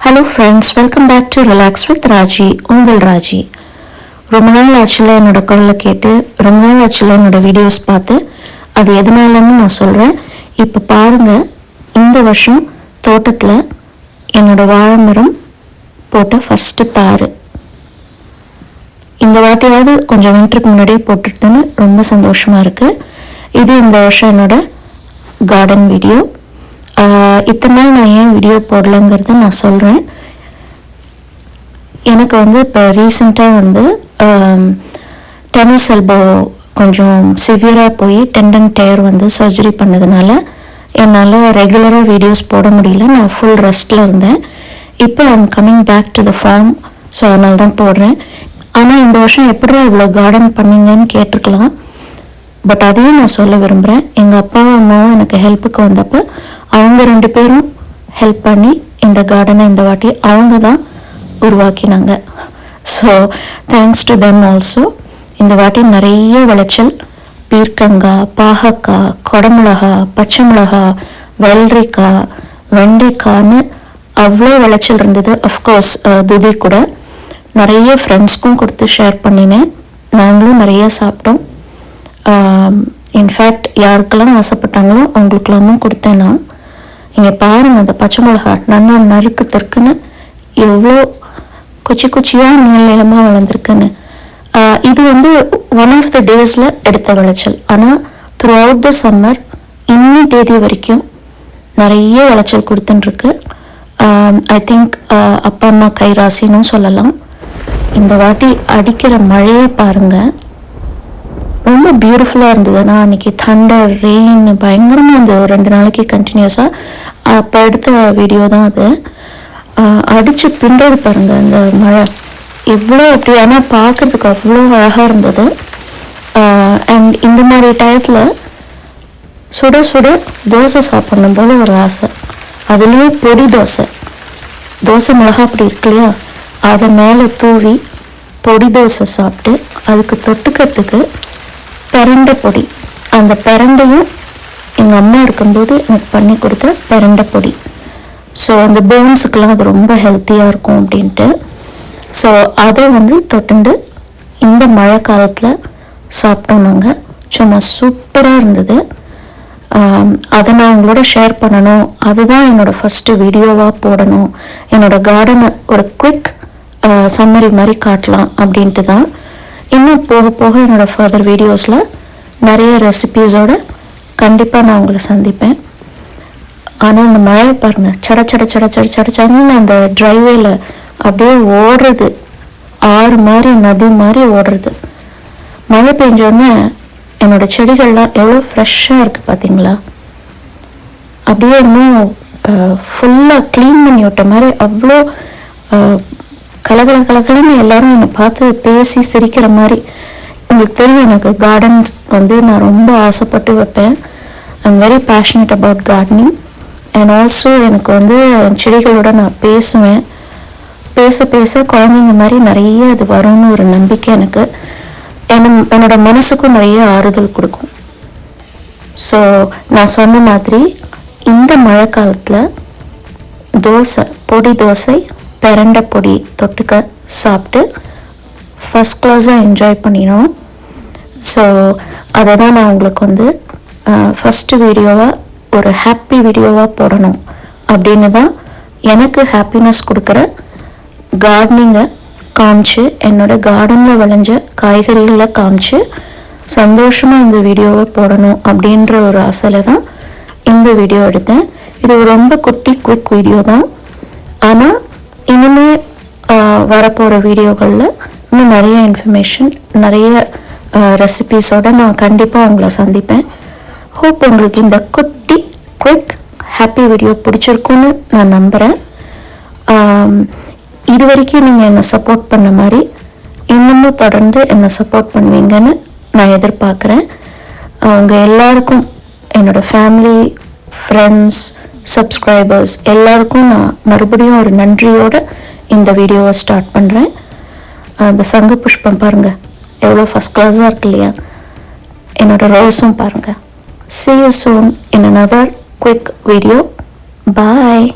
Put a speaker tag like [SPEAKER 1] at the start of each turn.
[SPEAKER 1] Hello friends, welcome back to relax with Raji. உங்கள் ராஜி. ரொம்ப நாள் ஆச்சுல என்னோடய குரலை கேட்டு, ரொம்ப நாள் ஆச்சுல என்னோடய வீடியோஸ் பார்த்து. அது எதனாலன்னு நான் சொல்கிறேன். இப்போ பாருங்கள், இந்த வருஷம் தோட்டத்தில் என்னோடய வாழை மரம் போட்ட ஃபஸ்ட்டு தார். இந்த வாட்டியாவது கொஞ்சம் வின்டருக்கு முன்னாடியே போட்டுட்டுன்னு ரொம்ப சந்தோஷமாக இருக்குது. இது இந்த வருஷம் என்னோடய கார்டன் வீடியோ. இத்தனை நாள் நான் ஏன் வீடியோ போடலைங்கிறத நான் சொல்கிறேன். எனக்கு இப்போ ரீசெண்டாக டென்னிஸ் எல்போ கொஞ்சம் சிவியராக போய் டெண்டன் டயர் சர்ஜரி பண்ணதுனால என்னால் ரெகுலராக வீடியோஸ் போட முடியல. நான் ஃபுல் ரெஸ்ட்டில் இருந்தேன். இப்போ I'm coming back to the form. So அதனால தான் போடுறேன். ஆனால் இந்த வருஷம் எப்படி இவ்வளோ கார்டன் பண்ணிங்கன்னு கேட்டிருக்கலாம். பட் அதையும் நான் சொல்ல விரும்புகிறேன். எங்கள் அப்பாவும் அம்மாவும் எனக்கு ஹெல்ப்புக்கு வந்தப்போ அவங்க 2 பேரும் ஹெல்ப் பண்ணி இந்த கார்டனை இந்த வாட்டி அவங்க தான் உருவாக்கினாங்க. So thanks to them also. இந்த வாட்டி நிறைய விளைச்சல், பீர்க்கங்காய், பாகக்காய், கொடமிளகா, பச்சை மிளகா, வெள்ளரிக்காய், வெண்டைக்காய்னு அவ்வளோ விளைச்சல் இருந்தது. அஃப்கோர்ஸ் துதி கூட நிறைய ஃப்ரெண்ட்ஸ்க்கும் கொடுத்து ஷேர் பண்ணினேன். நாங்களும் நிறைய சாப்பிட்டோம். இன்ஃபேக்ட் யாருக்கெல்லாம் ஆசைப்பட்டாங்களோ அவங்களுக்கெல்லாமும் கொடுத்தேன் நான். இங்கே பாருங்கள், அந்த பச்சை மிளகா நல்லா நறுக்கு தற்குன்னு எவ்வளோ குச்சி குச்சியாக நீளமாக வளர்ந்துருக்குன்னு. இது ஒன் ஆஃப் த டேஸில் எடுத்த விளைச்சல். ஆனால் த்ரூ அவுட் த சம்மர் இன்னி தேதி வரைக்கும் நிறைய விளைச்சல் கொடுத்துட்டுருக்கு. ஐ திங்க் அப்பா அம்மா கைராசின்னு சொல்லலாம். இந்த வாட்டி அடிக்கிற மழையை பாருங்கள், ரொம்ப பியூட்டிஃபுல்லாக இருந்தது. நான் அன்றைக்கி தண்டர் ரெயின் பயங்கரமாக இருந்தது. ஒரு 2 நாளைக்கு கண்டினியூஸாக. அப்போ எடுத்த வீடியோ தான் அது. அடித்து பிண்டது பாருங்கள் அந்த மழை எவ்வளோ அப்படி. ஆனால் பார்க்குறதுக்கு அவ்வளோ அழகாக இருந்தது. அண்ட் இந்த மாதிரி டயத்தில் சுட சுட தோசை சாப்பிடணும் போல் ஒரு ஆசை. அதுலேயும் பொடி தோசை, தோசை மிளகா அப்படி இருக்கு இல்லையா, அதை மேலே தூவி பொடி தோசை சாப்பிட்டு அதுக்கு தொட்டுக்கிறதுக்கு பிரண்டை பொடி. அந்த பிரண்டையும் எங்கள் அம்மா இருக்கும்போது எனக்கு பண்ணி கொடுத்த பிரண்டை பொடி. ஸோ அந்த போன்ஸுக்கெல்லாம் அது ரொம்ப ஹெல்த்தியாக இருக்கும் அப்படின்ட்டு. ஸோ அதை தொட்டுண்டு இந்த மழை காலத்தில் சாப்பிட்டோம் நாங்கள். சும்மா சூப்பராக இருந்தது. அதை நான் உங்களோட ஷேர் பண்ணணும். அதுதான் என்னோடய ஃபஸ்ட்டு வீடியோவாக போடணும். என்னோடய கார்டனை ஒரு குவிக் சம்மரி மாதிரி காட்டலாம் அப்படின்ட்டு தான். இன்னும் போக போக என்னோடய ஃபர்தர் வீடியோஸில் நிறைய ரெசிபீஸோடு கண்டிப்பாக நான் உங்களை சந்திப்பேன். ஆனால் அந்த மழை பாருங்கள், சட சட சட சட சட சடன்னு அந்த ட்ரைவேல அப்படியே ஓடுறது, ஆறு மாதிரி நதி மாதிரி ஓடுறது. மழை பெஞ்சோடனே என்னோடய செடிகள்லாம் எவ்வளோ ஃப்ரெஷ்ஷாக இருக்குது பார்த்தீங்களா. அப்படியே இன்னும் ஃபுல்லாக க்ளீன் பண்ணி விட்ட மாதிரி அவ்வளோ கலகல கலகலன்னு எல்லோரும் என்னை பார்த்து பேசி சிரிக்கிற மாதிரி. உங்களுக்கு தெரியும், எனக்கு கார்டன்ஸ் நான் ரொம்ப ஆசைப்பட்டு வைப்பேன். I'm very passionate about gardening. And also எனக்கு செடிகளோட நான் பேசுவேன். பேச பேச குழந்தைங்க மாதிரி நிறைய அது வரும்னு ஒரு நம்பிக்கை எனக்கு. என்னோட மனசுக்கும் நிறைய ஆறுதல் கொடுக்கும். ஸோ நான் சொன்ன மாதிரி இந்த மழை காலத்தில் தோசை, பொடி தோசை, பிரண்டை பொடி தொட்டுக்க சாப்பிட்டு ஃபஸ்ட் கிளாஸாக என்ஜாய் பண்ணினோம். ஸோ அதை தான் நான் உங்களுக்கு ஃபஸ்ட்டு வீடியோவாக ஒரு ஹாப்பி வீடியோவாக போடணும் அப்படின்னு தான். எனக்கு ஹாப்பினஸ் கொடுக்குற கார்டனிங்கை காமிச்சு, என்னோடய கார்டனில் விளைஞ்ச காய்கறிகளை காமிச்சு சந்தோஷமாக இந்த வீடியோவை போடணும் அப்படின்ற ஒரு ஆசையில் தான் இந்த வீடியோ எடுத்தேன். இது ரொம்ப குட்டி குவிக் வீடியோ தான். ஆனால் இனிமேல் வரப்போகிற வீடியோகளில் இன்னும் நிறைய இன்ஃபர்மேஷன், நிறைய ரெசிபீஸோடு நான் கண்டிப்பாக உங்களை சந்திப்பேன். ஹோப் உங்களுக்கு இந்த குட்டி குவிக் ஹாப்பி வீடியோ பிடிச்சிருக்குன்னு நான் நம்புகிறேன். இது வரைக்கும் நீங்கள் என்னை சப்போர்ட் பண்ண மாதிரி இன்னமும் தொடர்ந்து என்னை சப்போர்ட் பண்ணுவீங்கன்னு நான் எதிர்பார்க்குறேன். உங்கள் எல்லாருக்கும், என்னோடய ஃபேமிலி, ஃப்ரெண்ட்ஸ், சப்ஸ்கிரைபர்ஸ் எல்லாருக்கும் நான் மறுபடியும் ஒரு நன்றியோடு இந்த வீடியோவை ஸ்டார்ட் பண்ணுறேன். அந்த சங்கு புஷ்பம் பாருங்கள் எவ்வளோ ஃபஸ்ட் கிளாஸாக இருக்கு இல்லையா. என்னோடய ரோஸும் பாருங்கள். See you soon in another quick video. Bye.